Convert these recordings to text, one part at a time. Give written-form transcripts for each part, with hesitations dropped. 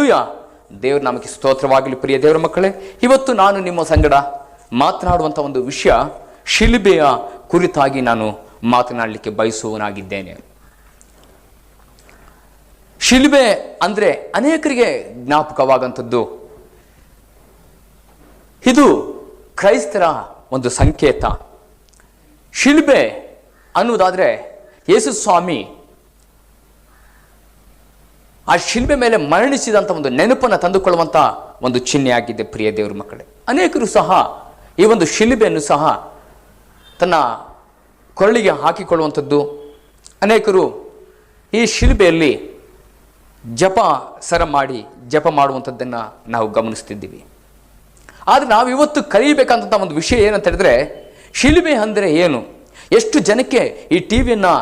Hallelujah. ದೇವ್ರ ನಮಗೆ ಸ್ತೋತ್ರವಾಗಲಿ. ಪ್ರಿಯ ದೇವರ ಮಕ್ಕಳೇ, ಇವತ್ತು ನಾನು ನಿಮ್ಮ ಸಂಗಡ ಮಾತನಾಡುವಂಥ ಒಂದು ವಿಷಯ ಶಿಲುಬೆಯ ಕುರಿತಾಗಿ ನಾನು ಮಾತನಾಡಲಿಕ್ಕೆ ಬಯಸುವನಾಗಿದ್ದೇನೆ. ಶಿಲುಬೆ ಅಂದರೆ ಅನೇಕರಿಗೆ ಜ್ಞಾಪಕವಾಗಂಥದ್ದು. ಇದು ಕ್ರೈಸ್ತರ ಒಂದು ಸಂಕೇತ. ಶಿಲುಬೆ ಅನ್ನುವುದಾದರೆ ಯೇಸು ಸ್ವಾಮಿ ಆ ಶಿಲುಬೆ ಮೇಲೆ ಮರಣಿಸಿದಂಥ ಒಂದು ನೆನಪನ್ನು ತಂದುಕೊಳ್ಳುವಂಥ ಒಂದು ಚಿಹ್ನೆಯಾಗಿದೆ. ಪ್ರಿಯ ದೇವರ ಮಕ್ಕಳೇ, ಅನೇಕರು ಸಹ ಈ ಒಂದು ಶಿಲುಬೆಯನ್ನು ಸಹ ತನ್ನ ಕೊರಳಿಗೆ ಹಾಕಿಕೊಳ್ಳುವಂಥದ್ದು, ಅನೇಕರು ಈ ಶಿಲುಬೆಯಲ್ಲಿ ಜಪ ಸರ ಮಾಡಿ ಜಪ ಮಾಡುವಂಥದ್ದನ್ನು ನಾವು ಗಮನಿಸ್ತಿದ್ದೀವಿ. ಆದರೆ ನಾವು ಇವತ್ತು ಕಲಿಯಬೇಕಂತ ಒಂದು ವಿಷಯ ಏನಂತ ಹೇಳಿದ್ರೆ, ಶಿಲುಬೆ ಅಂದರೆ ಏನು? ಎಷ್ಟು ಜನಕ್ಕೆ ಈ ಟಿವಿಯನ್ನು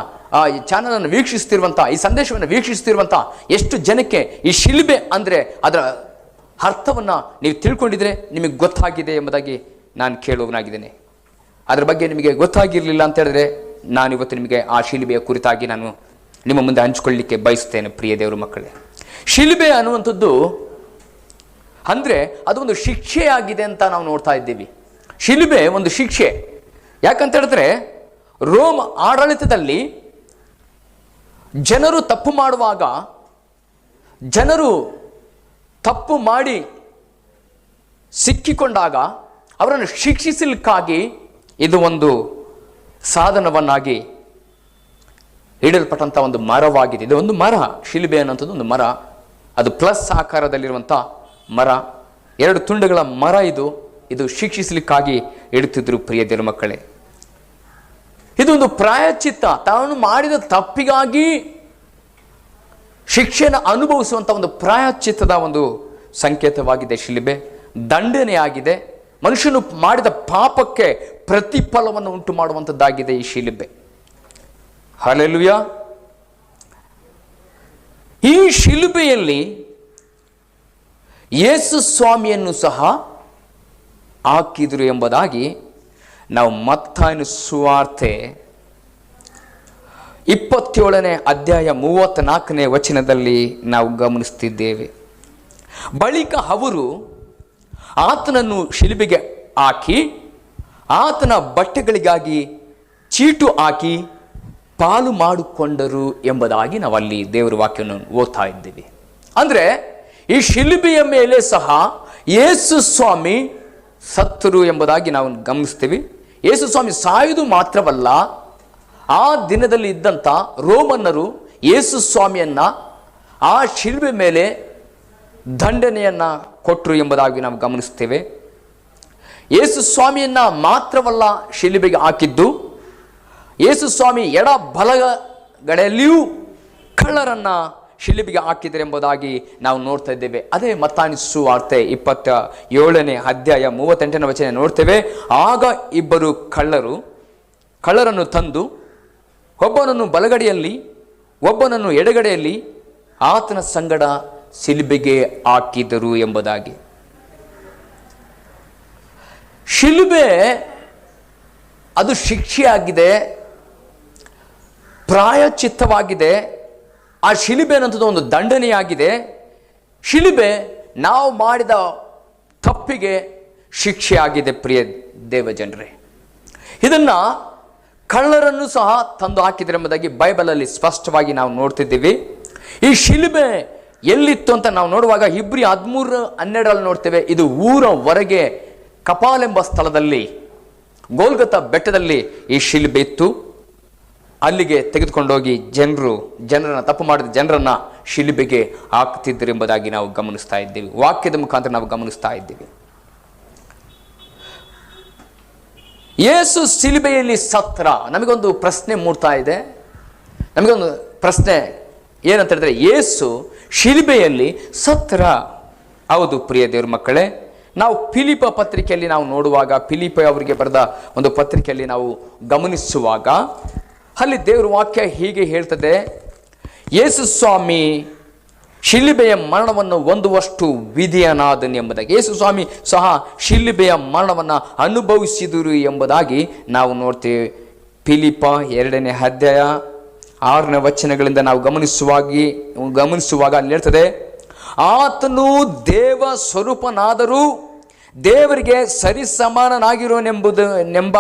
ಈ ಚಾನಲನ್ನು ವೀಕ್ಷಿಸ್ತಿರುವಂಥ, ಈ ಸಂದೇಶವನ್ನು ವೀಕ್ಷಿಸ್ತಿರುವಂಥ ಎಷ್ಟು ಜನಕ್ಕೆ ಈ ಶಿಲುಬೆ ಅಂದರೆ ಅದರ ಅರ್ಥವನ್ನು ನೀವು ತಿಳ್ಕೊಂಡಿದ್ರೆ ನಿಮಗೆ ಗೊತ್ತಾಗಿದೆ ಎಂಬುದಾಗಿ ನಾನು ಕೇಳುವನಾಗಿದ್ದೇನೆ. ಅದರ ಬಗ್ಗೆ ನಿಮಗೆ ಗೊತ್ತಾಗಿರಲಿಲ್ಲ ಅಂತ ಹೇಳಿದ್ರೆ ನಾನಿವತ್ತು ನಿಮಗೆ ಆ ಶಿಲುಬೆಯ ಕುರಿತಾಗಿ ನಾನು ನಿಮ್ಮ ಮುಂದೆ ಹಂಚಿಕೊಳ್ಳಲಿಕ್ಕೆ ಬಯಸ್ತೇನೆ. ಪ್ರಿಯ ದೇವರ ಮಕ್ಕಳೇ, ಶಿಲುಬೆ ಅನ್ನುವಂಥದ್ದು ಅಂದರೆ ಅದು ಒಂದು ಶಿಕ್ಷೆಯಾಗಿದೆ ಅಂತ ನಾವು ನೋಡ್ತಾ ಇದ್ದೀವಿ. ಶಿಲುಬೆ ಒಂದು ಶಿಕ್ಷೆ. ಯಾಕಂತ ಹೇಳಿದ್ರೆ ರೋಮ್ ಆಡಳಿತದಲ್ಲಿ ಜನರು ತಪ್ಪು ಮಾಡುವಾಗ, ಜನರು ತಪ್ಪು ಮಾಡಿ ಸಿಕ್ಕಿಕೊಂಡಾಗ ಅವರನ್ನು ಶಿಕ್ಷಿಸಲಿಕ್ಕಾಗಿ ಇದು ಒಂದು ಸಾಧನವನ್ನಾಗಿ ಇಡಲ್ಪಟ್ಟಂಥ ಒಂದು ಮರವಾಗಿದೆ. ಇದು ಒಂದು ಮರ. ಶಿಲುಬೆ ಅನ್ನೋಂಥದ್ದು ಒಂದು ಮರ. ಅದು ಪ್ಲಸ್ ಆಕಾರದಲ್ಲಿರುವಂಥ ಮರ, 2 ತುಂಡುಗಳ ಮರ. ಇದು ಶಿಕ್ಷಿಸಲಿಕ್ಕಾಗಿ ಇಡುತ್ತಿದ್ರು. ಪ್ರಿಯ ದೇವರ ಮಕ್ಕಳೇ, ಇದೊಂದು ಪ್ರಾಯಶ್ಚಿತ್ತ. ತಾನು ಮಾಡಿದ ತಪ್ಪಿಗಾಗಿ ಶಿಕ್ಷೆಯನ್ನು ಅನುಭವಿಸುವಂಥ ಒಂದು ಪ್ರಾಯಶ್ಚಿತ್ತದ ಒಂದು ಸಂಕೇತವಾಗಿದೆ ಶಿಲುಬೆ. ದಂಡನೆಯಾಗಿದೆ. ಮನುಷ್ಯನು ಮಾಡಿದ ಪಾಪಕ್ಕೆ ಪ್ರತಿಫಲವನ್ನು ಉಂಟು ಮಾಡುವಂಥದ್ದಾಗಿದೆ ಈ ಶಿಲುಬೆ. ಹಲ್ಲೆಲೂಯ. ಈ ಶಿಲುಬೆಯಲ್ಲಿ ಯೇಸು ಸ್ವಾಮಿಯನ್ನು ಸಹ ಹಾಕಿದರು ಎಂಬುದಾಗಿ ನಾವು ಮತ್ತಾಯನ ಸುವಾರ್ತೆ 27ನೇ ಅಧ್ಯಾಯ 34ನೇ ವಚನದಲ್ಲಿ ನಾವು ಗಮನಿಸ್ತಿದ್ದೇವೆ. ಬಳಿಕ ಅವರು ಆತನನ್ನು ಶಿಲುಬೆಗೆ ಹಾಕಿ ಆತನ ಬಟ್ಟೆಗಳಿಗಾಗಿ ಚೀಟು ಹಾಕಿ ಪಾಲು ಮಾಡಿಕೊಂಡರು ಎಂಬುದಾಗಿ ನಾವು ಅಲ್ಲಿ ದೇವರ ವಾಕ್ಯವನ್ನು ಓದ್ತಾ ಇದ್ದೀವಿ. ಅಂದರೆ ಈ ಶಿಲುಬೆಯ ಮೇಲೆ ಸಹ ಯೇಸು ಸ್ವಾಮಿ ಸತ್ತರು ಎಂಬುದಾಗಿ ನಾವು ಗಮನಿಸ್ತೀವಿ. ಯೇಸು ಸ್ವಾಮಿ ಸಾಯುವುದು ಮಾತ್ರವಲ್ಲ, ಆ ದಿನದಲ್ಲಿ ಇದ್ದಂಥ ರೋಮನ್ನರು ಯೇಸು ಸ್ವಾಮಿಯನ್ನ ಆ ಶಿಲುಬೆ ಮೇಲೆ ದಂಡನೆಯನ್ನು ಕೊಟ್ಟರು ಎಂಬುದಾಗಿ ನಾವು ಗಮನಿಸ್ತೇವೆ. ಯೇಸು ಸ್ವಾಮಿಯನ್ನ ಮಾತ್ರವಲ್ಲ ಶಿಲುಬೆಗೆ ಹಾಕಿದ್ದು, ಯೇಸು ಸ್ವಾಮಿ ಎಡ ಬಲಗಡೆಯಲ್ಲಿಯೂ ಕಳ್ಳರನ್ನ ಶಿಲುಬೆಗೆ ಹಾಕಿದರೆ ಎಂಬುದಾಗಿ ನಾವು ನೋಡ್ತಾ ಇದ್ದೇವೆ. ಅದೇ ಮತ್ತಾಯನ ಸುವಾರ್ತೆ 27ನೇ ಅಧ್ಯಾಯ 38ನೇ ವಚನ ನೋಡ್ತೇವೆ. ಆಗ ಇಬ್ಬರು ಕಳ್ಳರನ್ನು ತಂದು ಒಬ್ಬನನ್ನು ಬಲಗಡೆಯಲ್ಲಿ ಒಬ್ಬನನ್ನು ಎಡಗಡೆಯಲ್ಲಿ ಆತನ ಸಂಗಡ ಶಿಲುಬೆಗೆ ಹಾಕಿದರು ಎಂಬುದಾಗಿ. ಶಿಲುಬೆ ಅದು ಶಿಕ್ಷೆಯಾಗಿದೆ, ಪ್ರಾಯಶ್ಚಿತ್ತವಾಗಿದೆ. ಆ ಶಿಲುಬೆ ಅನ್ನೋಂಥದ್ದು ಒಂದು ದಂಡನೆಯಾಗಿದೆ. ಶಿಲುಬೆ ನಾವು ಮಾಡಿದ ತಪ್ಪಿಗೆ ಶಿಕ್ಷೆ ಆಗಿದೆ. ಪ್ರಿಯ ದೇವಜನರೇ, ಇದನ್ನು ಕಳ್ಳರನ್ನು ಸಹ ತಂದು ಹಾಕಿದರೆ ಎಂಬುದಾಗಿ ಬೈಬಲಲ್ಲಿ ಸ್ಪಷ್ಟವಾಗಿ ನಾವು ನೋಡ್ತಿದ್ದೀವಿ. ಈ ಶಿಲುಬೆ ಎಲ್ಲಿತ್ತು ಅಂತ ನಾವು ನೋಡುವಾಗ ಇಬ್ರಿ 13:12 ನೋಡ್ತೇವೆ. ಇದು ಊರ ಹೊರಗೆ ಕಪಾಲೆಂಬ ಸ್ಥಳದಲ್ಲಿ, ಗೋಲ್ಗತಾ ಬೆಟ್ಟದಲ್ಲಿ ಈ ಶಿಲುಬೆ ಇತ್ತು. ಅಲ್ಲಿಗೆ ತೆಗೆದುಕೊಂಡೋಗಿ ಜನರನ್ನ ತಪ್ಪು ಮಾಡಿದ ಜನರನ್ನ ಶಿಲುಬೆಗೆ ಹಾಕ್ತಿದ್ರು ಎಂಬುದಾಗಿ ನಾವು ಗಮನಿಸ್ತಾ ಇದ್ದೀವಿ. ವಾಕ್ಯದ ಮುಖಾಂತರ ನಾವು ಗಮನಿಸ್ತಾ ಇದ್ದೀವಿ. ಯೇಸು ಶಿಲುಬೆಯಲ್ಲಿ ಸತ್ರ. ನಮಗೊಂದು ಪ್ರಶ್ನೆ ಮೂಡ್ತಾ ಇದೆ. ನಮಗೊಂದು ಪ್ರಶ್ನೆ ಏನಂತ ಹೇಳಿದ್ರೆ, ಯೇಸು ಶಿಲುಬೆಯಲ್ಲಿ ಸತ್ರ. ಹೌದು ಪ್ರಿಯ ದೇವ್ರ ಮಕ್ಕಳೇ, ನಾವು ಫಿಲಿಪ ಪತ್ರಿಕೆಯಲ್ಲಿ ನಾವು ನೋಡುವಾಗ, ಫಿಲಿಪ ಅವರಿಗೆ ಬರೆದ ಒಂದು ಪತ್ರಿಕೆಯಲ್ಲಿ ನಾವು ಗಮನಿಸುವಾಗ ಅಲ್ಲಿ ದೇವರ ವಾಕ್ಯ ಹೀಗೆ ಹೇಳ್ತದೆ, ಯೇಸು ಸ್ವಾಮಿ ಶಿಲುಬೆಯ ಮರಣವನ್ನು ಹೊಂದುವಷ್ಟು ವಿಧಿಯನಾದನು ಎಂಬುದಾಗಿ. ಯೇಸು ಸ್ವಾಮಿ ಸಹ ಶಿಲುಬೆಯ ಮರಣವನ್ನು ಅನುಭವಿಸಿದರು ಎಂಬುದಾಗಿ ನಾವು ನೋಡ್ತೇವೆ. ಫಿಲಿಪ 2ನೇ ಅಧ್ಯಾಯ 6ನೇ ವಚನಗಳಿಂದ ನಾವು ಗಮನಿಸುವಾಗ ಅಲ್ಲಿ ಹೇಳ್ತದೆ, ಆತನು ದೇವ ಸ್ವರೂಪನಾದರೂ ದೇವರಿಗೆ ಸರಿಸಮಾನನಾಗಿರುವನೆಂಬ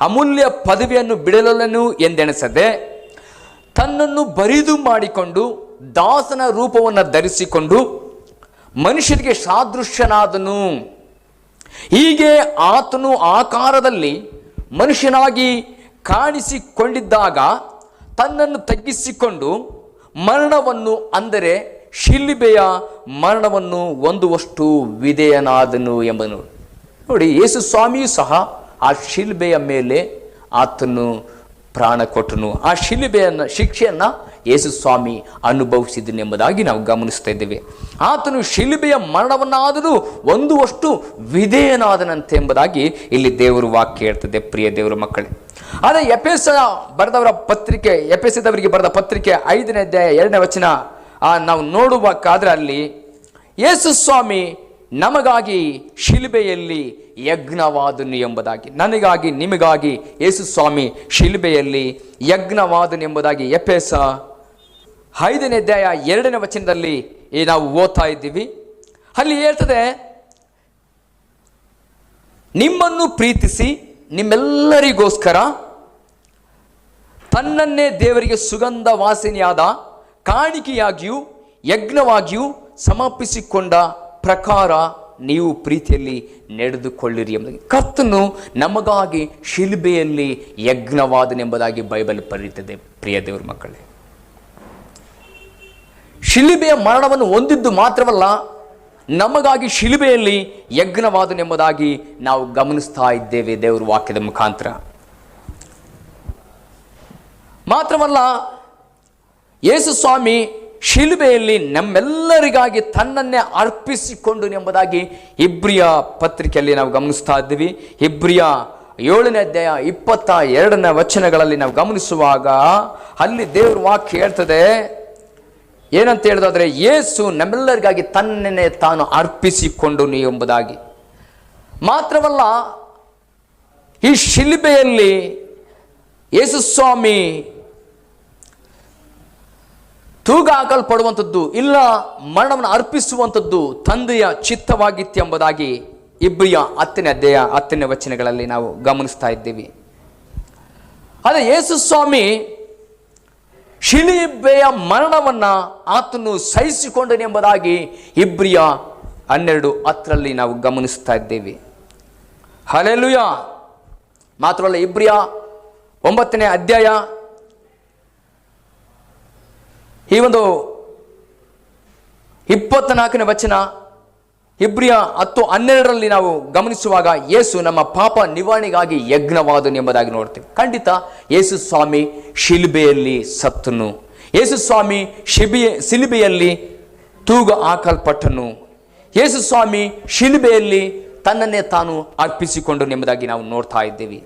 ಅಮೂಲ್ಯ ಪದವಿಯನ್ನು ಬಿಡಲನು ಎಂದೆಣಿಸದೆ ತನ್ನನ್ನು ಬರಿದು ಮಾಡಿಕೊಂಡು ದಾಸನ ರೂಪವನ್ನು ಧರಿಸಿಕೊಂಡು ಮನುಷ್ಯರಿಗೆ ಸಾದೃಶ್ಯನಾದನು. ಹೀಗೆ ಆತನು ಆಕಾರದಲ್ಲಿ ಮನುಷ್ಯನಾಗಿ ಕಾಣಿಸಿಕೊಂಡಿದ್ದಾಗ ತನ್ನನ್ನು ತಗ್ಗಿಸಿಕೊಂಡು ಮರಣವನ್ನು, ಅಂದರೆ ಶಿಲುಬೆಯ ಮರಣವನ್ನು ಹೊಂದುವಷ್ಟು ವಿಧೇಯನಾದನು ಎಂಬನು. ನೋಡಿ, ಯೇಸು ಸ್ವಾಮಿಯೂ ಸಹ ಆ ಶಿಲುಬೆಯ ಮೇಲೆ ಆತನು ಪ್ರಾಣ ಕೊಟ್ಟನು. ಆ ಶಿಲುಬೆಯನ್ನು, ಶಿಕ್ಷೆಯನ್ನು ಯೇಸು ಸ್ವಾಮಿ ಅನುಭವಿಸಿದನೆಂಬುದಾಗಿ ನಾವು ಗಮನಿಸ್ತಾ ಇದ್ದೇವೆ. ಆತನು ಶಿಲುಬೆಯ ಮರಣವನ್ನಾದರೂ ಹೊಂದುವಷ್ಟು ವಿಧೇಯನಾದನಂತೆ ಎಂಬುದಾಗಿ ಇಲ್ಲಿ ದೇವರು ವಾಕ್ಯ ಹೇಳ್ತದೆ. ಪ್ರಿಯ ದೇವರ ಮಕ್ಕಳೇ, ಆದರೆ ಎಫೆಸದವರಿಗೆ ಬರೆದ ಪತ್ರಿಕೆ 5ನೇ ಅಧ್ಯಾಯ 2ನೇ ವಚನ ನಾವು ನೋಡುವಾಗಾದ್ರೆ ಅಲ್ಲಿ ಯೇಸು ಸ್ವಾಮಿ ನಮಗಾಗಿ ಶಿಲುಬೆಯಲ್ಲಿ ಯಜ್ಞವಾದನು ಎಂಬುದಾಗಿ, ನನಗಾಗಿ ನಿಮಗಾಗಿ ಯೇಸು ಸ್ವಾಮಿ ಶಿಲುಬೆಯಲ್ಲಿ ಯಜ್ಞವಾದನು ಎಂಬುದಾಗಿ ಎಫೆಸ 5ನೇ ಅಧ್ಯಾಯ 2ನೇ ವಚನದಲ್ಲಿ ನಾವು ಓದ್ತಾ ಇದ್ದೀವಿ. ಅಲ್ಲಿ ಹೇಳ್ತದೆ, ನಿಮ್ಮನ್ನು ಪ್ರೀತಿಸಿ ನಿಮ್ಮೆಲ್ಲರಿಗೋಸ್ಕರ ತನ್ನನ್ನೇ ದೇವರಿಗೆ ಸುಗಂಧ ವಾಸನೆಯಾದ ಕಾಣಿಕೆಯಾಗಿಯೂ ಯಜ್ಞವಾಗಿಯೂ ಸಮರ್ಪಿಸಿಕೊಂಡ ಪ್ರಕಾರ ನೀವು ಪ್ರೀತಿಯಲ್ಲಿ ನಡೆದುಕೊಳ್ಳಿರಿ ಎಂಬುದಾಗಿ ಕರ್ತನು ನಮಗಾಗಿ ಶಿಲುಬೆಯಲ್ಲಿ ಯಜ್ಞವಾದನೆಂಬುದಾಗಿ ಬೈಬಲ್ ಬರೆಯುತ್ತದೆ. ಪ್ರಿಯ ದೇವರ ಮಕ್ಕಳೇ, ಶಿಲುಬೆಯ ಮರಣವನ್ನು ಹೊಂದಿದ್ದು ಮಾತ್ರವಲ್ಲ, ನಮಗಾಗಿ ಶಿಲುಬೆಯಲ್ಲಿ ಯಜ್ಞವಾದನೆಂಬುದಾಗಿ ನಾವು ಗಮನಿಸ್ತಾ ಇದ್ದೇವೆ ದೇವರ ವಾಕ್ಯದ ಮುಖಾಂತರ. ಮಾತ್ರವಲ್ಲ, ಯೇಸು ಸ್ವಾಮಿ ಶಿಲುಬೆಯಲ್ಲಿ ನಮ್ಮೆಲ್ಲರಿಗಾಗಿ ತನ್ನನ್ನೇ ಅರ್ಪಿಸಿಕೊಂಡು ಎಂಬುದಾಗಿ ಇಬ್ರಿಯ ಪತ್ರಿಕೆಯಲ್ಲಿ ನಾವು ಗಮನಿಸ್ತಾ ಇದ್ದೀವಿ. ಇಬ್ರಿಯ 7ನೇ ಅಧ್ಯಾಯ 22ನೇ ವಚನಗಳಲ್ಲಿ ನಾವು ಗಮನಿಸುವಾಗ ಅಲ್ಲಿ ದೇವರ ವಾಕ್ಯ ಹೇಳ್ತದೆ, ಏನಂತ ಹೇಳಿದ್ರೆ, ಯೇಸು ನಮ್ಮೆಲ್ಲರಿಗಾಗಿ ತನ್ನನ್ನೇ ತಾನು ಅರ್ಪಿಸಿಕೊಂಡನು ಎಂಬುದಾಗಿ. ಮಾತ್ರವಲ್ಲ, ಈ ಶಿಲುಬೆಯಲ್ಲಿ ಯೇಸು ಸ್ವಾಮಿ ತೂಗ ಹಾಕಲ್ಪಡುವಂಥದ್ದು, ಇಲ್ಲ ಮರಣವನ್ನು ಅರ್ಪಿಸುವಂಥದ್ದು ತಂದೆಯ ಚಿತ್ತವಾಗಿತ್ತು ಎಂಬುದಾಗಿ ಇಬ್ರಿಯ 10ನೇ ಅಧ್ಯಾಯ 10ನೇ ವಚನಗಳಲ್ಲಿ ನಾವು ಗಮನಿಸ್ತಾ ಇದ್ದೀವಿ. ಅದೇ ಯೇಸು ಸ್ವಾಮಿ ಶಿಲುಬೆಯ ಮರಣವನ್ನು ಆತನು ಸಹಿಸಿಕೊಂಡನೆಂಬುದಾಗಿ ಇಬ್ರಿಯ 12:10 ನಾವು ಗಮನಿಸ್ತಾ ಇದ್ದೇವೆ. ಹಲ್ಲೆಲೂಯ. ಮಾತ್ರವಲ್ಲ, ಇಬ್ರಿಯ 9ನೇ ಅಧ್ಯಾಯ ಈ ಒಂದು 24ನೇ ವಚನ, ಇಬ್ರಿಯ 10:12 ನಾವು ಗಮನಿಸುವಾಗ ಯೇಸು ನಮ್ಮ ಪಾಪ ನಿವಾರಣೆಗಾಗಿ ಯಜ್ಞವಾದನು ಎಂಬುದಾಗಿ ನೋಡ್ತೇವೆ. ಖಂಡಿತ ಯೇಸು ಸ್ವಾಮಿ ಶಿಲುಬೆಯಲ್ಲಿ ಸತ್ತನು. ಯೇಸು ಸ್ವಾಮಿ ಶಿಲುಬೆಯಲ್ಲಿ ತೂಗ ಹಾಕಲ್ಪಟ್ಟನು. ಯೇಸು ಸ್ವಾಮಿ ಶಿಲುಬೆಯಲ್ಲಿ ತನ್ನನ್ನೇ ತಾನು ಅರ್ಪಿಸಿಕೊಂಡನು ಎಂಬುದಾಗಿ ನಾವು ನೋಡ್ತಾ ಇದ್ದೇವೆ.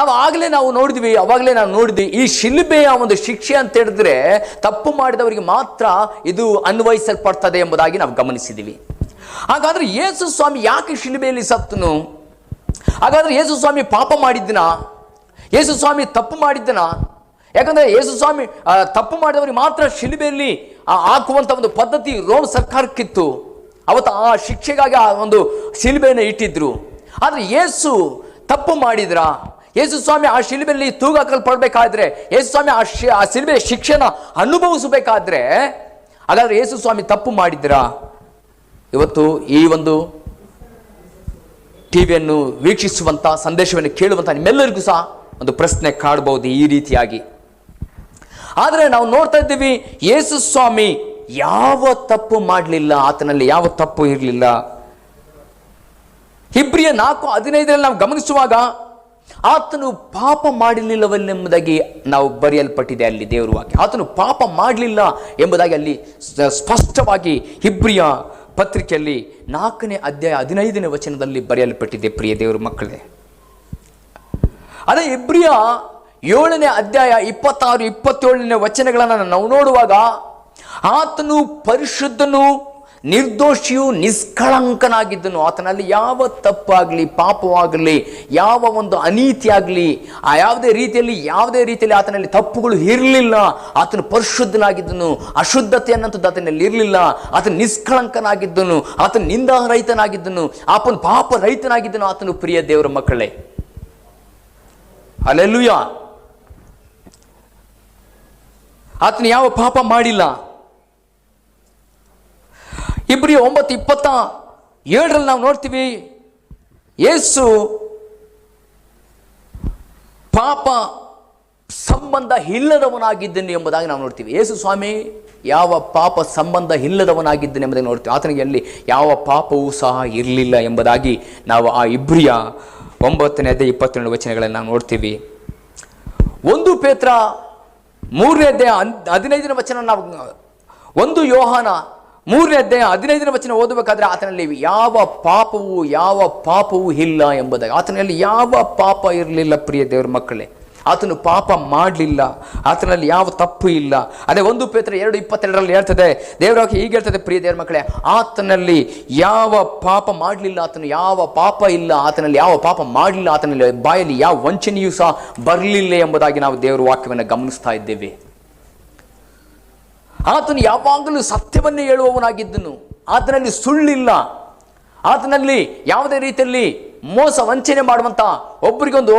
ಅವಾಗಲೇ ನಾವು ನೋಡಿದ್ವಿ, ಈ ಶಿಲುಬೆಯ ಒಂದು ಶಿಕ್ಷೆ ಅಂತ ಹೇಳಿದ್ರೆ ತಪ್ಪು ಮಾಡಿದವರಿಗೆ ಮಾತ್ರ ಇದು ಅನ್ವಯಿಸಲ್ಪಡ್ತದೆ ಎಂಬುದಾಗಿ ನಾವು ಗಮನಿಸಿದ್ದೀವಿ. ಹಾಗಾದ್ರೆ ಯೇಸು ಸ್ವಾಮಿ ಯಾಕೆ ಶಿಲುಬೆಯಲ್ಲಿ ಸತ್ತನು? ಹಾಗಾದ್ರೆ ಯೇಸು ಸ್ವಾಮಿ ಪಾಪ ಮಾಡಿದ್ದನ? ಯೇಸು ಸ್ವಾಮಿ ತಪ್ಪು ಮಾಡಿದ್ದನ? ಯಾಕಂದ್ರೆ ಯೇಸು ಸ್ವಾಮಿ ತಪ್ಪು ಮಾಡಿದವರಿಗೆ ಮಾತ್ರ ಶಿಲುಬೆಯಲ್ಲಿ ಹಾಕುವಂತ ಒಂದು ಪದ್ಧತಿ ರೋಮ್ ಸರ್ಕಾರಕ್ಕಿತ್ತು. ಅವತ್ತು ಆ ಶಿಕ್ಷೆಗಾಗಿ ಆ ಒಂದು ಶಿಲುಬೆಯನ್ನು ಇಟ್ಟಿದ್ರು. ಆದ್ರೆ ಯೇಸು ತಪ್ಪು ಮಾಡಿದ್ರ? ಯೇಸು ಸ್ವಾಮಿ ಆ ಶಿಲುಬೆಯಲ್ಲಿ ತೂಗ ಹಾಕಲ್ಪಡಬೇಕಾದ್ರೆ, ಯೇಸು ಸ್ವಾಮಿ ಆ ಶಿಲುಬೆಯ ಶಿಕ್ಷೆನ ಅನುಭವಿಸಬೇಕಾದ್ರೆ, ಹಾಗಾದ್ರೆ ಯೇಸು ಸ್ವಾಮಿ ತಪ್ಪು ಮಾಡಿದ್ರ? ಇವತ್ತು ಈ ಒಂದು ಟಿವಿಯನ್ನು ವೀಕ್ಷಿಸುವಂತ, ಸಂದೇಶವನ್ನು ಕೇಳುವಂತ ನಿಮ್ಮೆಲ್ಲರಿಗೂ ಸಹ ಒಂದು ಪ್ರಶ್ನೆ ಕಾಡಬಹುದು ಈ ರೀತಿಯಾಗಿ. ಆದರೆ ನಾವು ನೋಡ್ತಾ ಇದ್ದೀವಿ, ಯೇಸು ಸ್ವಾಮಿ ಯಾವ ತಪ್ಪು ಮಾಡಲಿಲ್ಲ, ಆತನಲ್ಲಿ ಯಾವ ತಪ್ಪು ಇರಲಿಲ್ಲ. ಇಬ್ರಿಯ 4:15 ನಾವು ಗಮನಿಸುವಾಗ ಆತನು ಪಾಪ ಮಾಡಲಿಲ್ಲವೆಂಬುದಾಗಿ ನಾವು ಬರೆಯಲ್ಪಟ್ಟಿದೆ ಅಲ್ಲಿ ದೇವರ ವಾಕ್ಯ. ಆತನು ಪಾಪ ಮಾಡಲಿಲ್ಲ ಎಂಬುದಾಗಿ ಅಲ್ಲಿ ಸ್ಪಷ್ಟವಾಗಿ ಇಬ್ರಿಯ ಪತ್ರಿಕೆಯಲ್ಲಿ 4ನೇ ಅಧ್ಯಾಯ 15ನೇ ವಚನದಲ್ಲಿ ಬರೆಯಲ್ಪಟ್ಟಿದೆ. ಪ್ರಿಯ ದೇವರ ಮಕ್ಕಳೇ, ಅದೇ ಇಬ್ರಿಯ 7ನೇ ಅಧ್ಯಾಯ 26-27ನೇ ವಚನಗಳನ್ನು ನಾವು ನೋಡುವಾಗ ಆತನು ಪರಿಶುದ್ಧನು, ನಿರ್ದೋಷಿಯು ನಿಷ್ಕಳಂಕನಾಗಿದ್ದನು. ಆತನಲ್ಲಿ ಯಾವ ತಪ್ಪಾಗಲಿ, ಪಾಪವಾಗಲಿ, ಯಾವ ಒಂದು ಅನೀತಿ ಆಗಲಿ, ಯಾವುದೇ ರೀತಿಯಲ್ಲಿ ಆತನಲ್ಲಿ ತಪ್ಪುಗಳು ಇರಲಿಲ್ಲ. ಆತನು ಪರಿಶುದ್ಧನಾಗಿದ್ದನು. ಅಶುದ್ಧತೆ ಅನ್ನೋಂಥದ್ದು ಆತನಲ್ಲಿ ಇರಲಿಲ್ಲ. ಆತನು ನಿಷ್ಕಳಂಕನಾಗಿದ್ದನು. ಆತನು ನಿಂದಾರಹಿತನಾಗಿದ್ದನು. ಆತನು ಪಾಪ ರಹಿತನಾಗಿದ್ದನು. ಆತನು ಪ್ರಿಯ ದೇವರ ಮಕ್ಕಳೇ, ಹಲ್ಲೆಲೂಯಾ. ಆತನು ಯಾವ ಪಾಪ ಮಾಡಿಲ್ಲ. ಇಬ್ರಿಯ 9:27 ನಾವು ನೋಡ್ತೀವಿ, ಯೇಸು ಪಾಪ ಸಂಬಂಧ ಇಲ್ಲದವನಾಗಿದ್ದನು ಎಂಬುದಾಗಿ ನಾವು ನೋಡ್ತೀವಿ. ಯೇಸು ಸ್ವಾಮಿ ಯಾವ ಪಾಪ ಸಂಬಂಧ ಇಲ್ಲದವನಾಗಿದ್ದನು ಎಂಬುದಾಗಿ ನೋಡ್ತೀವಿ. ಆತನಿಗೆ ಅಲ್ಲಿ ಯಾವ ಪಾಪವೂ ಸಹ ಇರಲಿಲ್ಲ ಎಂಬುದಾಗಿ ನಾವು ಆ ಇಬ್ರಿಯ 9:22 ನಾವು ನೋಡ್ತೀವಿ. 1 ಪೇತ್ರ 3:15 ನಾವು 1 ಯೋಹಾನ 3:15 ಓದಬೇಕಾದ್ರೆ ಆತನಲ್ಲಿ ಯಾವ ಪಾಪವೂ ಇಲ್ಲ ಎಂಬುದಾಗಿ. ಆತನಲ್ಲಿ ಯಾವ ಪಾಪ ಇರಲಿಲ್ಲ ಪ್ರಿಯ ದೇವರ ಮಕ್ಕಳೇ. ಆತನು ಪಾಪ ಮಾಡಲಿಲ್ಲ. ಆತನಲ್ಲಿ ಯಾವ ತಪ್ಪು ಇಲ್ಲ. ಅದೇ 1 ಪೇತ್ರ 2:22 ಹೇಳ್ತದೆ, ದೇವರಾಗಿ ಹೀಗೆ ಹೇಳ್ತದೆ, ಪ್ರಿಯ ದೇವರ ಮಕ್ಕಳೇ, ಆತನಲ್ಲಿ ಯಾವ ಪಾಪ ಮಾಡಲಿಲ್ಲ. ಆತನು ಯಾವ ಪಾಪ ಇಲ್ಲ. ಆತನಲ್ಲಿ ಯಾವ ಪಾಪ ಮಾಡಲಿಲ್ಲ. ಆತನಲ್ಲಿ ಬಾಯಲ್ಲಿ ಯಾವ ವಂಚನೆಯೂ ಸಹ ಬರಲಿಲ್ಲ ಎಂಬುದಾಗಿ ನಾವು ದೇವರ ವಾಕ್ಯವನ್ನು ಗಮನಿಸ್ತಾ ಇದ್ದೇವೆ. ಆತನು ಯಾವಾಗಲೂ ಸತ್ಯವನ್ನೇ ಹೇಳುವವನಾಗಿದ್ದನು. ಆತನಲ್ಲಿ ಸುಳ್ಳಿಲ್ಲ. ಆತನಲ್ಲಿ ಯಾವುದೇ ರೀತಿಯಲ್ಲಿ ಮೋಸ ವಂಚನೆ ಮಾಡುವಂಥ, ಒಬ್ಬರಿಗೊಂದು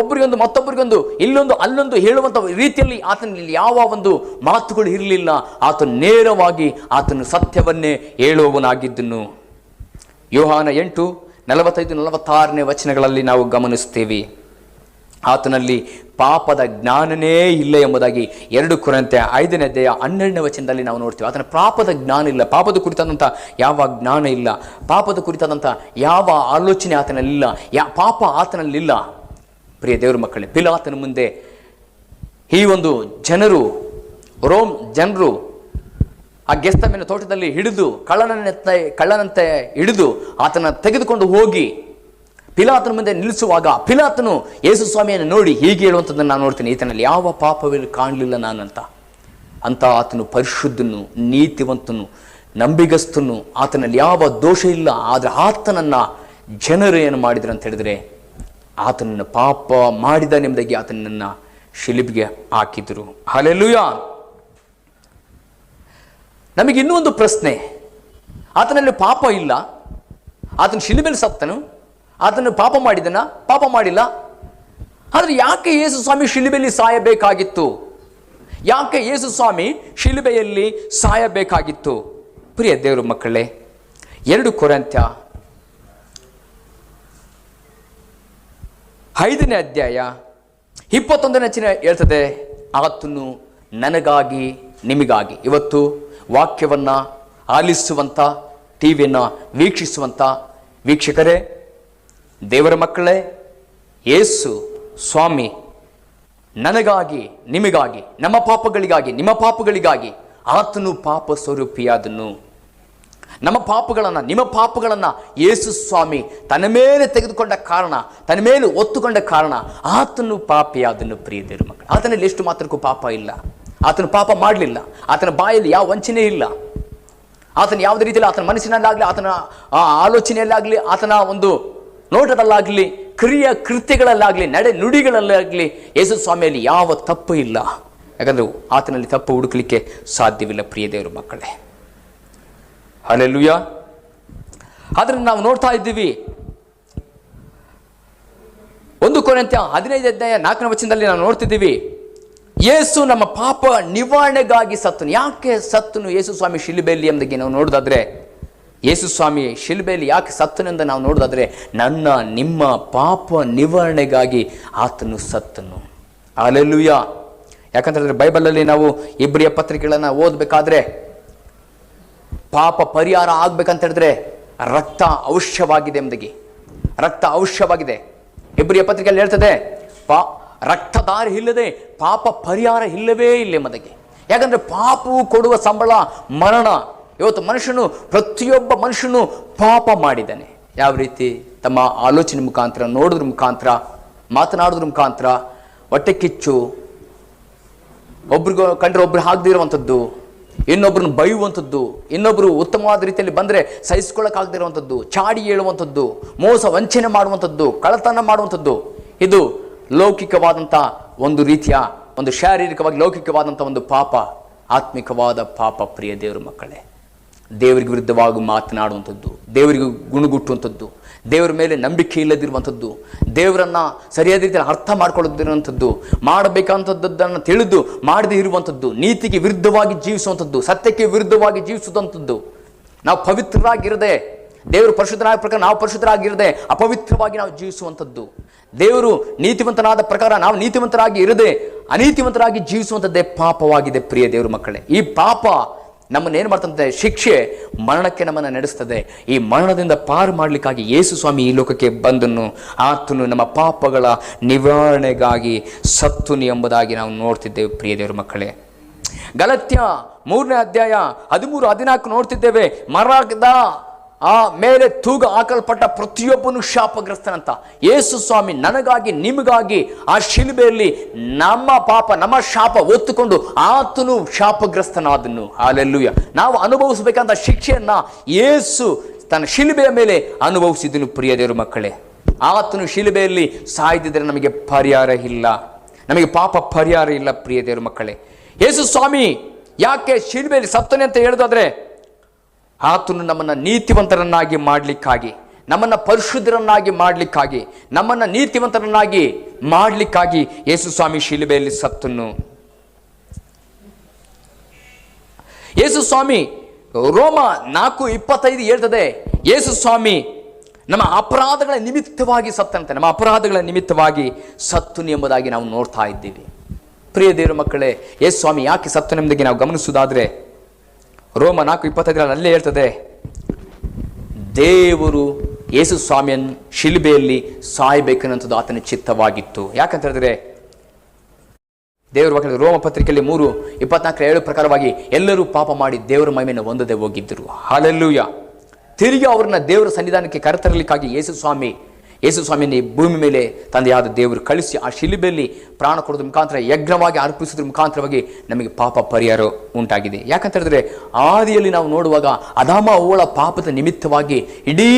ಮತ್ತೊಬ್ಬರಿಗೊಂದು ಇಲ್ಲೊಂದು ಅಲ್ಲೊಂದು ಹೇಳುವಂಥ ರೀತಿಯಲ್ಲಿ ಆತನಲ್ಲಿ ಯಾವ ಒಂದು ಮಾತುಗಳು ಇರಲಿಲ್ಲ. ಆತನು ನೇರವಾಗಿ ಆತನು ಸತ್ಯವನ್ನೇ ಹೇಳುವವನಾಗಿದ್ದನು. ಯೋಹಾನ 8:45-46 ನಾವು ಗಮನಿಸ್ತೇವೆ. ಆತನಲ್ಲಿ ಪಾಪದ ಜ್ಞಾನನೇ ಇಲ್ಲ ಎಂಬುದಾಗಿ 2 ಕೊರಿಂಥ್ಯ 5:12 ನಾವು ನೋಡ್ತೀವಿ. ಆತನ ಪಾಪದ ಜ್ಞಾನ ಇಲ್ಲ. ಪಾಪದ ಕುರಿತಾದಂಥ ಯಾವ ಜ್ಞಾನ ಇಲ್ಲ. ಪಾಪದ ಕುರಿತಾದಂಥ ಯಾವ ಆಲೋಚನೆ ಆತನಲ್ಲಿಲ್ಲ. ಪಾಪ ಆತನಲ್ಲಿಲ್ಲ. ಪ್ರಿಯ ದೇವರ ಮಕ್ಕಳೇ, ಪಿಲಾತನ ಮುಂದೆ ಈ ಒಂದು ರೋಮ್ ಜನರು ಆ ಗೆಸ್ತಮಿನ ತೋಟದಲ್ಲಿ ಹಿಡಿದು ಕಳ್ಳನಂತೆ ಹಿಡಿದು ಆತನ ತೆಗೆದುಕೊಂಡು ಹೋಗಿ ಪಿಲಾತನ ಮುಂದೆ ನಿಲ್ಲಿಸುವಾಗ ಪಿಲಾತನು ಯೇಸು ಸ್ವಾಮಿಯನ್ನು ನೋಡಿ ಹೀಗೆ ಹೇಳುವಂಥದ್ದನ್ನು ನಾನು ನೋಡ್ತೀನಿ, ಈತನಲ್ಲಿ ಯಾವ ಪಾಪವಿಲ್ಲ ಕಾಣಲಿಲ್ಲ ನಾನಂತ. ಆತನು ಪರಿಶುದ್ಧನು, ನೀತಿವಂತನು, ನಂಬಿಗಸ್ತನು. ಆತನಲ್ಲಿ ಯಾವ ದೋಷ ಇಲ್ಲ. ಆದರೆ ಆತನನ್ನು ಜನರು ಏನು ಮಾಡಿದ್ರು ಅಂತ ಹೇಳಿದ್ರೆ, ಆತನನ್ನು ಪಾಪ ಮಾಡಿದನೆಂಬುದಾಗಿ ಆತನನ್ನು ಶಿಲುಬೆಗೆ ಹಾಕಿದರು. ಹಲ್ಲೆಲೂಯಾ. ನಮಗೆ ಇನ್ನೂ ಒಂದು ಪ್ರಶ್ನೆ, ಆತನಲ್ಲಿ ಪಾಪ ಇಲ್ಲ, ಆತನ ಶಿಲುಬೆಯಲ್ಲಿ ಸತ್ತನು, ಆತನು ಪಾಪ ಮಾಡಿದನ? ಪಾಪ ಮಾಡಿಲ್ಲ. ಆದರೆ ಯಾಕೆ ಯೇಸು ಸ್ವಾಮಿ ಶಿಲುಬೆಯಲ್ಲಿ ಸಾಯಬೇಕಾಗಿತ್ತು? ಯಾಕೆ ಯೇಸು ಸ್ವಾಮಿ ಶಿಲುಬೆಯಲ್ಲಿ ಸಾಯಬೇಕಾಗಿತ್ತು? ಪ್ರಿಯ ದೇವರ ಮಕ್ಕಳೇ, 2 ಕೊರಿಂಥ್ಯ 5:21 ಹೇಳ್ತದೆ, ಆತನು ನನಗಾಗಿ ನಿಮಗಾಗಿ. ಇವತ್ತು ವಾಕ್ಯವನ್ನು ಆಲಿಸುವಂಥ, ಟಿವಿಯನ್ನು ವೀಕ್ಷಿಸುವಂಥ ವೀಕ್ಷಕರೇ, ದೇವರ ಮಕ್ಕಳೇ, ಯೇಸು ಸ್ವಾಮಿ ನನಗಾಗಿ ನಿಮಗಾಗಿ, ನಮ್ಮ ಪಾಪಗಳಿಗಾಗಿ, ನಿಮ್ಮ ಪಾಪಗಳಿಗಾಗಿ ಆತನು ಪಾಪ ಸ್ವರೂಪಿಯಾದನು. ನಮ್ಮ ಪಾಪಗಳನ್ನು, ನಿಮ್ಮ ಪಾಪಗಳನ್ನು ಯೇಸು ಸ್ವಾಮಿ ತನ್ನ ಮೇಲೆ ತೆಗೆದುಕೊಂಡ ಕಾರಣ, ತನ್ನ ಮೇಲೆ ಒತ್ತುಕೊಂಡ ಕಾರಣ ಆತನು ಪಾಪಿಯಾದನು. ಪ್ರಿಯ ದೇವರ ಮಕ್ಕಳು, ಆತನಲ್ಲಿ ಎಷ್ಟು ಮಾತ್ರಕ್ಕೂ ಪಾಪ ಇಲ್ಲ. ಆತನು ಪಾಪ ಮಾಡಲಿಲ್ಲ. ಆತನ ಬಾಯಲ್ಲಿ ಯಾವ ವಂಚನೆ ಇಲ್ಲ. ಆತನ ಯಾವುದೇ ರೀತಿಯಲ್ಲಿ ಆತನ ಮನಸ್ಸಿನಲ್ಲಾಗಲಿ, ಆತನ ಆಲೋಚನೆಯಲ್ಲಾಗಲಿ, ಆತನ ಒಂದು ನೋಟದಲ್ಲಾಗಲಿ, ಕೃತ್ಯಗಳಲ್ಲಾಗಲಿ, ನಡೆ ನುಡಿಗಳಲ್ಲಾಗಲಿ ಯೇಸು ಸ್ವಾಮಿಯಲ್ಲಿ ಯಾವ ತಪ್ಪು ಇಲ್ಲ. ಯಾಕಂದರೆ ಆತನಲ್ಲಿ ತಪ್ಪು ಹುಡುಕಲಿಕ್ಕೆ ಸಾಧ್ಯವಿಲ್ಲ. ಪ್ರಿಯ ದೇವರ ಮಕ್ಕಳೇ, ಹಲ್ಲೆಲೂಯಾ. ಆದರೆ ನಾವು ನೋಡ್ತಾ ಇದ್ದೀವಿ, 1 ಕೊರಿಂಥ್ಯ 15:4 ನಾವು ನೋಡ್ತಿದ್ದೀವಿ, ಯೇಸು ನಮ್ಮ ಪಾಪ ನಿವಾರಣೆಗಾಗಿ ಸತ್ತನು. ಯಾಕೆ ಸತ್ತನು ಯೇಸು ಸ್ವಾಮಿ ಶಿಲುಬೆಯಲ್ಲಿ ಎಂಬುದಾಗಿ ನಾವು ನೋಡೋದಾದ್ರೆ, ಯೇಸು ಸ್ವಾಮಿ ಶಿಲುಬೆಯಲ್ಲಿ ಯಾಕೆ ಸತ್ತನೆಂದ ನಾವು ನೋಡೋದಾದ್ರೆ, ನನ್ನ ನಿಮ್ಮ ಪಾಪ ನಿವಾರಣೆಗಾಗಿ ಆತನು ಸತ್ತನು. ಹಲ್ಲೆಲೂಯಾ. ಯಾಕಂತಂದ್ರೆ ಬೈಬಲಲ್ಲಿ ನಾವು ಇಬ್ರಿಯ ಪತ್ರಿಕೆಗಳನ್ನು ಓದಬೇಕಾದ್ರೆ, ಪಾಪ ಪರಿಹಾರ ಆಗ್ಬೇಕಂತ ಹೇಳಿದ್ರೆ ರಕ್ತ ಅವಶ್ಯವಾಗಿದೆ ಎಂಬುದಾಗಿ. ರಕ್ತ ಅವಶ್ಯವಾಗಿದೆ. ಇಬ್ರಿಯ ಪತ್ರಿಕೆಯಲ್ಲಿ ಹೇಳ್ತದೆ, ರಕ್ತಧಾರೆ ಇಲ್ಲದೆ ಪಾಪ ಪರಿಹಾರ ಇಲ್ಲವೇ ಇಲ್ಲ ಎಂಬುದಾಗಿ. ಯಾಕಂದ್ರೆ ಪಾಪವು ಕೊಡುವ ಸಂಬಳ ಮರಣ. ಇವತ್ತು ಪ್ರತಿಯೊಬ್ಬ ಮನುಷ್ಯನು ಪಾಪ ಮಾಡಿದ್ದಾನೆ. ಯಾವ ರೀತಿ? ತಮ್ಮ ಆಲೋಚನೆ ಮುಖಾಂತರ, ನೋಡೋದ್ರ ಮುಖಾಂತರ, ಮಾತನಾಡೋದ್ರ ಮುಖಾಂತರ, ಹೊಟ್ಟೆ ಕಿಚ್ಚು, ಒಬ್ರಿಗೂ ಕಂಡ್ರೆ ಒಬ್ರು ಆಗದಿರುವಂಥದ್ದು, ಇನ್ನೊಬ್ಬರನ್ನು ಬೈಯುವಂಥದ್ದು, ಇನ್ನೊಬ್ಬರು ಉತ್ತಮವಾದ ರೀತಿಯಲ್ಲಿ ಬಂದರೆ ಸಹಿಸ್ಕೊಳ್ಳೋಕ್ಕಾಗದೇ ಇರುವಂಥದ್ದು, ಚಾಡಿ ಹೇಳುವಂಥದ್ದು, ಮೋಸ ವಂಚನೆ ಮಾಡುವಂಥದ್ದು, ಕಳ್ಳತನ ಮಾಡುವಂಥದ್ದು, ಇದು ಲೌಕಿಕವಾದಂಥ ಒಂದು ರೀತಿಯ ಒಂದು ಶಾರೀರಿಕವಾಗಿ ಲೌಕಿಕವಾದಂಥ ಒಂದು ಪಾಪ. ಆತ್ಮಿಕವಾದ ಪಾಪ ಪ್ರಿಯ ದೇವರ ಮಕ್ಕಳೇ, ದೇವರಿಗೆ ವಿರುದ್ಧವಾಗಿ ಮಾತನಾಡುವಂಥದ್ದು, ದೇವರಿಗೆ ಗುಣಗುಟ್ಟುವಂಥದ್ದು, ದೇವರ ಮೇಲೆ ನಂಬಿಕೆ ಇಲ್ಲದಿರುವಂಥದ್ದು, ದೇವರನ್ನು ಸರಿಯಾದ ರೀತಿಯಲ್ಲಿ ಅರ್ಥ ಮಾಡ್ಕೊಳ್ಳದಿರುವಂಥದ್ದು, ಮಾಡಬೇಕಂಥದ್ದನ್ನು ತಿಳಿದು ಮಾಡದೇ ಇರುವಂಥದ್ದು, ನೀತಿಗೆ ವಿರುದ್ಧವಾಗಿ ಜೀವಿಸುವಂಥದ್ದು, ಸತ್ಯಕ್ಕೆ ವಿರುದ್ಧವಾಗಿ ಜೀವಿಸುವಂಥದ್ದು, ನಾವು ಪವಿತ್ರರಾಗಿರದೆ, ದೇವರು ಪರಿಶುದ್ಧನಾದ ಪ್ರಕಾರ ನಾವು ಪರಿಶುದ್ಧರಾಗಿರದೆ ಅಪವಿತ್ರವಾಗಿ ನಾವು ಜೀವಿಸುವಂಥದ್ದು, ದೇವರು ನೀತಿವಂತನಾದ ಪ್ರಕಾರ ನಾವು ನೀತಿವಂತರಾಗಿ ಇರದೆ ಅನೀತಿವಂತರಾಗಿ ಜೀವಿಸುವಂಥದ್ದೇ ಪಾಪವಾಗಿದೆ ಪ್ರಿಯ ದೇವರ ಮಕ್ಕಳೇ. ಈ ಪಾಪ ನಮ್ಮನ್ನು ಏನು ಮಾಡ್ತಂತೆ? ಶಿಕ್ಷೆ, ಮರಣಕ್ಕೆ ನಮ್ಮನ್ನು ನಡೆಸ್ತದೆ. ಈ ಮರಣದಿಂದ ಪಾರು ಮಾಡಲಿಕ್ಕಾಗಿ ಯೇಸು ಸ್ವಾಮಿ ಈ ಲೋಕಕ್ಕೆ ಬಂದನು. ಆತನು ನಮ್ಮ ಪಾಪಗಳ ನಿವಾರಣೆಗಾಗಿ ಸತ್ತನು ಎಂಬುದಾಗಿ ನಾವು ನೋಡ್ತಿದ್ದೇವೆ ಪ್ರಿಯ ದೇವರ ಮಕ್ಕಳೇ. ಗಲಾತ್ಯ 3ನೇ ಅಧ್ಯಾಯ 13-14 ನೋಡ್ತಿದ್ದೇವೆ. ಮರದ ಆ ಮೇಲೆ ತೂಗ ಹಾಕಲ್ಪಟ್ಟ ಪ್ರತಿಯೊಬ್ಬನು ಶಾಪಗ್ರಸ್ತನಂತ. ಯೇಸು ಸ್ವಾಮಿ ನನಗಾಗಿ ನಿಮಗಾಗಿ ಆ ಶಿಲುಬೆಯಲ್ಲಿ ನಮ್ಮ ಪಾಪ ನಮ್ಮ ಶಾಪ ಹೊತ್ತುಕೊಂಡು ಆತನು ಶಾಪಗ್ರಸ್ತನಾದನು. ಹಲ್ಲೆಲೂಯಾ. ನಾವು ಅನುಭವಿಸಬೇಕಂತ ಶಿಕ್ಷೆಯನ್ನ ಯೇಸು ತನ್ನ ಶಿಲುಬೆಯ ಮೇಲೆ ಅನುಭವಿಸಿದನು ಪ್ರಿಯ ದೇವರ ಮಕ್ಕಳೇ. ಆತನು ಶಿಲುಬೆಯಲ್ಲಿ ಸಾಯ್ದಿದ್ರೆ ನಮಗೆ ಪರಿಹಾರ ಇಲ್ಲ, ನಮಗೆ ಪಾಪ ಪರಿಹಾರ ಇಲ್ಲ ಪ್ರಿಯ ದೇವರ ಮಕ್ಕಳೇ. ಯೇಸು ಸ್ವಾಮಿ ಯಾಕೆ ಶಿಲುಬೆಯಲ್ಲಿ ಸತ್ತನೆ ಅಂತ ಹೇಳೋದಾದ್ರೆ, ಆತನು ನಮ್ಮನ್ನು ನೀತಿವಂತರನ್ನಾಗಿ ಮಾಡಲಿಕ್ಕಾಗಿ, ನಮ್ಮನ್ನು ಪರಿಶುದ್ಧರನ್ನಾಗಿ ಮಾಡಲಿಕ್ಕಾಗಿ, ನಮ್ಮನ್ನು ನೀತಿವಂತರನ್ನಾಗಿ ಮಾಡಲಿಕ್ಕಾಗಿ ಯೇಸು ಸ್ವಾಮಿ ಶಿಲುಬೆಯಲ್ಲಿ ಸತ್ತನು. ಯೇಸು ಸ್ವಾಮಿ ರೋಮ 4:25 ಹೇಳ್ತದೆ, ಯೇಸು ಸ್ವಾಮಿ ನಮ್ಮ ಅಪರಾಧಗಳ ನಿಮಿತ್ತವಾಗಿ ಸತ್ತಂತೆ, ನಮ್ಮ ಅಪರಾಧಗಳ ನಿಮಿತ್ತವಾಗಿ ಸತ್ತನು ಎಂಬುದಾಗಿ ನಾವು ನೋಡ್ತಾ ಇದ್ದೀವಿ ಪ್ರಿಯ ದೇವರ ಮಕ್ಕಳೇ. ಯೇಸು ಸ್ವಾಮಿ ಯಾಕೆ ಸತ್ತನು ಎಂಬುದಾಗಿ ನಾವು ಗಮನಿಸುವುದಾದ್ರೆ, ರೋಮ 4:25 ಅಲ್ಲೇ ಹೇಳ್ತದೆ, ದೇವರು ಯೇಸು ಸ್ವಾಮಿಯನ್ನು ಶಿಲುಬೆಯಲ್ಲಿ ಸಾಯಬೇಕನ್ನೋದು ಆತನ ಚಿತ್ತವಾಗಿತ್ತು. ಯಾಕಂತ ಹೇಳಿದ್ರೆ ದೇವರ ವಾಕ್ಯದಲ್ಲಿ ರೋಮ ಪತ್ರಿಕೆಯಲ್ಲಿ 3:24 ಪ್ರಕಾರವಾಗಿ ಎಲ್ಲರೂ ಪಾಪ ಮಾಡಿ ದೇವರ ಮಹಿಮೆಯನ್ನು ಹೊಂದದೆ ಹೋಗಿದ್ದರು. ಹಲ್ಲೆಲೂಯಾ. ತಿರುಗಿ ಅವರನ್ನ ದೇವರ ಸನ್ನಿಧಾನಕ್ಕೆ ಕರೆತರಲಿಕ್ಕಾಗಿ ಯೇಸು ಸ್ವಾಮಿಯನ್ನು ಈ ಭೂಮಿ ಮೇಲೆ ತಂದೆಯಾದ ದೇವರು ಕಳಿಸಿ ಆ ಶಿಲುಬೆಯಲ್ಲಿ ಪ್ರಾಣ ಕೊಡೋದ್ರ ಮುಖಾಂತರ ಯಜ್ಞವಾಗಿ ಅರ್ಪಿಸೋದ್ರ ಮುಖಾಂತರವಾಗಿ ನಮಗೆ ಪಾಪ ಪರಿಹಾರ ಉಂಟಾಗಿದೆ. ಯಾಕಂತ ಹೇಳಿದ್ರೆ ಆದಿಯಲ್ಲಿ ನಾವು ನೋಡುವಾಗ ಅದಾಮ ಅವ್ವಳ ಪಾಪದ ನಿಮಿತ್ತವಾಗಿ ಇಡೀ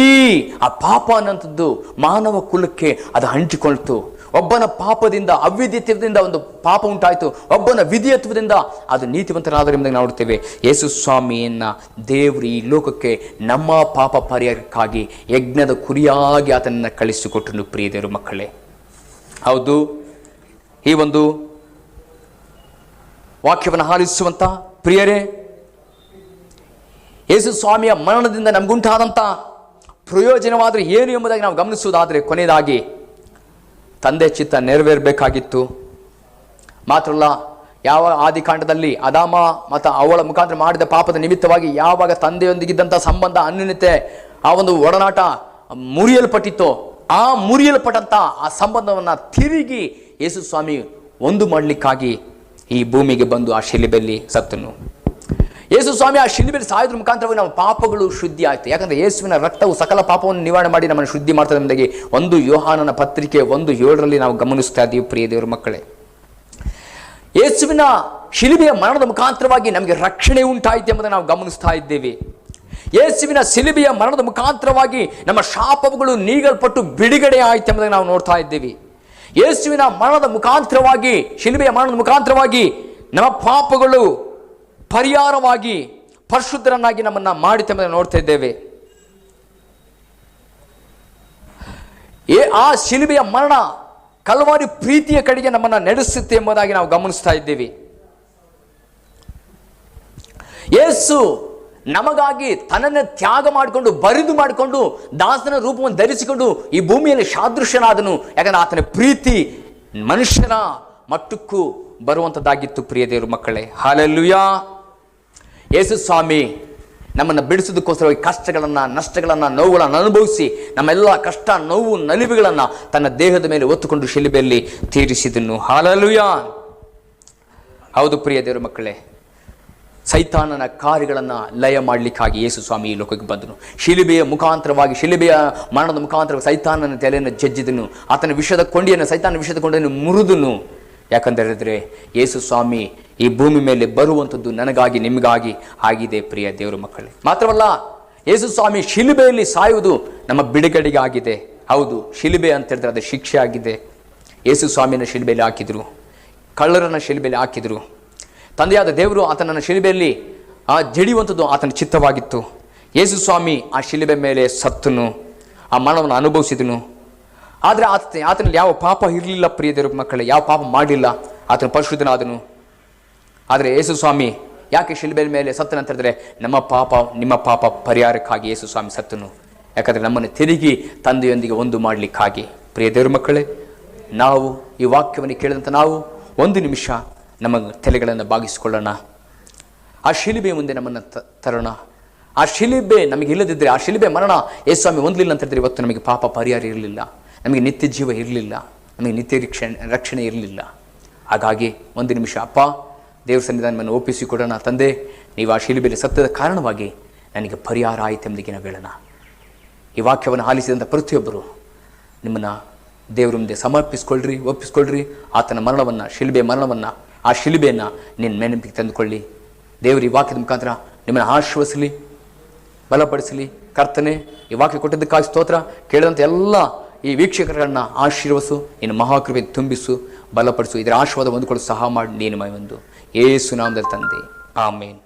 ಆ ಪಾಪ ಅನ್ನೋಂಥದ್ದು ಮಾನವ ಕುಲಕ್ಕೆ ಅದು ಹಂಚಿಕೊಳ್ತು. ಒಬ್ಬನ ಪಾಪದಿಂದ ಅವಿದ್ಯತ್ವದಿಂದ ಒಂದು ಪಾಪ ಉಂಟಾಯಿತು, ಒಬ್ಬನ ವಿಧಿಯತ್ವದಿಂದ ಅದು ನೀತಿವಂತರಾದರು ಎಂಬುದಾಗಿ ನೋಡುತ್ತೇವೆ. ಯೇಸು ಸ್ವಾಮಿಯನ್ನ ದೇವರು ಈ ಲೋಕಕ್ಕೆ ನಮ್ಮ ಪಾಪ ಪರಿಹಾರಕ್ಕಾಗಿ ಯಜ್ಞದ ಕುರಿಯಾಗಿ ಆತನನ್ನು ಕಳಿಸಿಕೊಟ್ಟನು ಪ್ರಿಯ ದೇವರ ಮಕ್ಕಳೇ. ಹೌದು, ಈ ಒಂದು ವಾಕ್ಯವನ್ನು ಆಲಿಸುವಂತ ಪ್ರಿಯರೇ, ಯೇಸು ಸ್ವಾಮಿಯ ಮರಣದಿಂದ ನಮಗುಂಟಾದಂಥ ಪ್ರಯೋಜನವಾದರೆ ಏನು ಎಂಬುದಾಗಿ ನಾವು ಗಮನಿಸುವುದಾದರೆ, ಕೊನೆಯದಾಗಿ ತಂದೆ ಚಿತ್ತ ನೆರವೇರಬೇಕಾಗಿತ್ತು. ಮಾತ್ರಲ್ಲ, ಯಾವ ಆದಿಕಾಂಡದಲ್ಲಿ ಅದಾಮ ಮತ್ತು ಅವಳ ಮುಖಾಂತರ ಮಾಡಿದ ಪಾಪದ ನಿಮಿತ್ತವಾಗಿ ಯಾವಾಗ ತಂದೆಯೊಂದಿಗಿದ್ದಂಥ ಸಂಬಂಧ, ಅನ್ಯೋನ್ಯತೆ, ಆ ಒಂದು ಒಡನಾಟ ಮುರಿಯಲ್ಪಟ್ಟಿತ್ತೋ, ಆ ಮುರಿಯಲ್ಪಟ್ಟಂಥ ಆ ಸಂಬಂಧವನ್ನು ತಿರುಗಿ ಯೇಸು ಸ್ವಾಮಿ ಒಂದು ಮಾಡಲಿಕ್ಕಾಗಿ ಈ ಭೂಮಿಗೆ ಬಂದು ಆ ಶಿಲುಬೆಯಲ್ಲಿ ಸತ್ತನು. ಯೇಸು ಸ್ವಾಮಿ ಆ ಶಿಲುಬೆಯಲ್ಲಿ ಸಾಯೋದ್ರ ಮುಖಾಂತರವಾಗಿ ನಮ್ಮ ಪಾಪಗಳು ಶುದ್ಧಿ ಆಯಿತು. ಯಾಕಂದರೆ ಯೇಸುವಿನ ರಕ್ತವು ಸಕಲ ಪಾಪವನ್ನು ನಿವಾರಣೆ ಮಾಡಿ ನಮ್ಮನ್ನು ಶುದ್ಧಿ ಮಾಡ್ತದೆ ಎಂಬುದಾಗಿ 1 ಯೋಹಾನನ ಪತ್ರಿಕೆ 1:7 ನಾವು ಗಮನಿಸ್ತಾ ಇದ್ದೀವಿ ಪ್ರಿಯ ದೇವರ ಮಕ್ಕಳೇ. ಯೇಸುವಿನ ಶಿಲುಬೆಯ ಮರಣದ ಮುಖಾಂತರವಾಗಿ ನಮಗೆ ರಕ್ಷಣೆ ಉಂಟಾಯಿತು ಎಂಬುದನ್ನು ನಾವು ಗಮನಿಸ್ತಾ ಇದ್ದೇವೆ. ಯೇಸುವಿನ ಶಿಲುಬೆಯ ಮರಣದ ಮುಖಾಂತರವಾಗಿ ನಮ್ಮ ಶಾಪಗಳು ನೀಗಲ್ಪಟ್ಟು ಬಿಡುಗಡೆ ಆಯಿತು ಎಂಬುದನ್ನು ನಾವು ನೋಡ್ತಾ ಇದ್ದೇವೆ. ಯೇಸುವಿನ ಮರಣದ ಮುಖಾಂತರವಾಗಿ, ಶಿಲುಬೆಯ ಮರಣದ ಮುಖಾಂತರವಾಗಿ ನಮ್ಮ ಪಾಪಗಳು ಪರಿಹಾರವಾಗಿ ಪರಿಶುದ್ಧರನ್ನಾಗಿ ನಮ್ಮನ್ನು ಮಾಡಿತು ಎಂಬುದನ್ನು ನೋಡ್ತಾ ಇದ್ದೇವೆ. ಆ ಶಿಲುಬೆಯ ಮರಣ ಕಲ್ವಾರಿ ಪ್ರೀತಿಯ ಕಡೆಗೆ ನಮ್ಮನ್ನು ನಡೆಸುತ್ತೆ ಎಂಬುದಾಗಿ ನಾವು ಗಮನಿಸ್ತಾ ಇದ್ದೇವೆ. ಯೇಸು ನಮಗಾಗಿ ತನ್ನನ್ನು ತ್ಯಾಗ ಮಾಡಿಕೊಂಡು, ಬರಿದು ಮಾಡಿಕೊಂಡು, ದಾಸನ ರೂಪವನ್ನು ಧರಿಸಿಕೊಂಡು ಈ ಭೂಮಿಯಲ್ಲಿ ಸಾದೃಶ್ಯನಾದನು. ಯಾಕಂದರೆ ಆತನ ಪ್ರೀತಿ ಮನುಷ್ಯನ ಮಟ್ಟಕ್ಕೂ ಬರುವಂಥದ್ದಾಗಿತ್ತು ಪ್ರಿಯ ದೇವರ ಮಕ್ಕಳೇ. ಹಲ್ಲೆಲೂಯಾ. ಯೇಸು ಸ್ವಾಮಿ ನಮ್ಮನ್ನು ಬಿಡಿಸೋದಕ್ಕೋಸ್ಕರವಾಗಿ ಕಷ್ಟಗಳನ್ನು, ನಷ್ಟಗಳನ್ನು, ನೋವುಗಳನ್ನು ಅನುಭವಿಸಿ ನಮ್ಮೆಲ್ಲ ಕಷ್ಟ, ನೋವು, ನಲಿವುಗಳನ್ನು ತನ್ನ ದೇಹದ ಮೇಲೆ ಹೊತ್ತುಕೊಂಡು ಶಿಲುಬೆಯಲ್ಲಿ ತೀರಿಸಿದನು. ಹಲ್ಲೆಲೂಯಾ. ಹೌದು ಪ್ರಿಯ ದೇವರ ಮಕ್ಕಳೇ, ಸೈತಾನನ ಕಾರ್ಯಗಳನ್ನು ಲಯ ಮಾಡಲಿಕ್ಕಾಗಿ ಯೇಸು ಸ್ವಾಮಿ ಈ ಲೋಕಕ್ಕೆ ಬಂದನು. ಶಿಲುಬೆಯ ಮುಖಾಂತರವಾಗಿ, ಶಿಲುಬೆಯ ಮರಣದ ಮುಖಾಂತರವಾಗಿ ಸೈತಾನನ ತಲೆಯನ್ನು ಜಜ್ಜಿದನು. ಆತನ ವಿಷದ ಕೊಂಡಿಯನ್ನು, ಸೈತಾನ ವಿಷದ ಕೊಂಡಿಯನ್ನು ಮುರಿದನು. ಯಾಕಂದರೆ ಯೇಸು ಸ್ವಾಮಿ ಈ ಭೂಮಿ ಮೇಲೆ ಬರುವಂಥದ್ದು ನನಗಾಗಿ ನಿಮಗಾಗಿ ಆಗಿದೆ ಪ್ರಿಯ ದೇವರ ಮಕ್ಕಳೇ. ಮಾತ್ರವಲ್ಲ, ಯೇಸು ಸ್ವಾಮಿ ಶಿಲುಬೆಯಲ್ಲಿ ಸಾಯುವುದು ನಮ್ಮ ಬಿಡುಗಡೆಗಾಗಿದೆ. ಹೌದು, ಶಿಲುಬೆ ಅಂತ ಹೇಳಿದ್ರೆ ಅದು ಶಿಕ್ಷೆ ಆಗಿದೆ. ಯೇಸು ಸ್ವಾಮಿನ ಶಿಲುಬೆಯಲ್ಲಿ ಹಾಕಿದರು, ಕಳ್ಳರನ್ನ ಶಿಲುಬೆಯಲ್ಲಿ ಹಾಕಿದರು. ತಂದೆಯಾದ ದೇವರು ಆತನನ್ನು ಶಿಲುಬೆಯಲ್ಲಿ ಜಡಿಯುವಂಥದ್ದು ಆತನ ಚಿತ್ತವಾಗಿತ್ತು. ಯೇಸು ಸ್ವಾಮಿ ಆ ಶಿಲುಬೆ ಮೇಲೆ ಸತ್ತನು, ಆ ಮರಣವನ್ನು ಅನುಭವಿಸಿದನು. ಆದರೆ ಆತನಲ್ಲಿ ಯಾವ ಪಾಪ ಇರಲಿಲ್ಲ ಪ್ರಿಯ ದೇವರ ಮಕ್ಕಳೇ, ಯಾವ ಪಾಪ ಮಾಡಲಿಲ್ಲ. ಆತನು ಪರಿಶುದ್ಧನಾದನು. ಆದರೆ ಯೇಸು ಸ್ವಾಮಿ ಯಾಕೆ ಶಿಲುಬೆ ಮೇಲೆ ಸತ್ತನು ಅಂತ ಹೇಳಿದ್ರೆ, ನಮ್ಮ ಪಾಪ ನಿಮ್ಮ ಪಾಪ ಪರಿಹಾರಕ್ಕಾಗಿ ಯೇಸು ಸ್ವಾಮಿ ಸತ್ತನು. ಯಾಕಂದರೆ ನಮ್ಮನ್ನು ತಿರುಗಿ ತಂದೆಯೊಂದಿಗೆ ಒಂದು ಮಾಡಲಿಕ್ಕಾಗಿ. ಪ್ರಿಯ ದೇವರ ಮಕ್ಕಳೇ, ನಾವು ಈ ವಾಕ್ಯವನ್ನು ಕೇಳಿದಂಥ ನಾವು ಒಂದು ನಿಮಿಷ ನಮ್ಮ ತಲೆಗಳನ್ನು ಬಾಗಿಸಿಕೊಳ್ಳೋಣ. ಆ ಶಿಲುಬೆ ಮುಂದೆ ನಮ್ಮನ್ನು ತರೋಣ. ಆ ಶಿಲುಬೆ ನಮಗೆ ಇಲ್ಲದಿದ್ದರೆ, ಆ ಶಿಲುಬೆ ಮರಣ ಯೇಸು ಸ್ವಾಮಿ ಹೊಂದಲಿಲ್ಲ ಅಂತ ಹೇಳಿದ್ರೆ ಇವತ್ತು ನಮಗೆ ಪಾಪ ಪರಿಹಾರ ಇರಲಿಲ್ಲ, ನಮಗೆ ನಿತ್ಯ ಜೀವ ಇರಲಿಲ್ಲ, ನಮಗೆ ನಿತ್ಯ ರಕ್ಷಣೆ ಇರಲಿಲ್ಲ. ಹಾಗಾಗಿ ಒಂದು ನಿಮಿಷ ಅಪ್ಪ ದೇವ್ರ ಸನ್ನಿಧಾನವನ್ನು ಒಪ್ಪಿಸಿಕೊಡೋಣ. ತಂದೆ, ನೀವು ಆ ಶಿಲುಬೆಯಲ್ಲಿ ಸತ್ತದ ಕಾರಣವಾಗಿ ನನಗೆ ಪರಿಹಾರ ಆಯಿತು ಎಂಬುದಕ್ಕೆ ನಾವು ಹೇಳೋಣ. ಈ ವಾಕ್ಯವನ್ನು ಆಲಿಸಿದಂಥ ಪ್ರತಿಯೊಬ್ಬರು ನಿಮ್ಮನ್ನು ದೇವರ ಮುಂದೆ ಸಮರ್ಪಿಸ್ಕೊಳ್ರಿ, ಒಪ್ಪಿಸ್ಕೊಳ್ರಿ. ಆತನ ಮರಣವನ್ನು, ಶಿಲುಬೆ ಮರಣವನ್ನು, ಆ ಶಿಲುಬೆಯನ್ನು ನಿನ್ನ ನೆನಪಿಗೆ ತಂದುಕೊಳ್ಳಿ. ದೇವರು ಈ ವಾಕ್ಯದ ಮುಖಾಂತರ ನಿಮ್ಮನ್ನು ಆಶ್ವಸಲಿ, ಬಲಪಡಿಸಲಿ. ಕರ್ತನೆ, ಈ ವಾಕ್ಯ ಕೊಟ್ಟಿದ್ದಕ್ಕಾಗಿ ಸ್ತೋತ್ರ. ಕೇಳಿದಂಥ ಎಲ್ಲ ಈ ವೀಕ್ಷಕರನ್ನು ಆಶೀರ್ವಸು, ನಿನ್ನ ಮಹಾಕೃಪೆ ತುಂಬಿಸು, ಬಲಪಡಿಸು. ಇದರ ಆಶೀರ್ವಾದ ಹೊಂದಿಕೊಳ್ಳಲು ಸಹ ಮಾಡಿ ನೀನು ಒಂದು ಯೇಸು ನಾಮದಲ್ಲಿ ತಂದೆ, ಆಮೇನ್.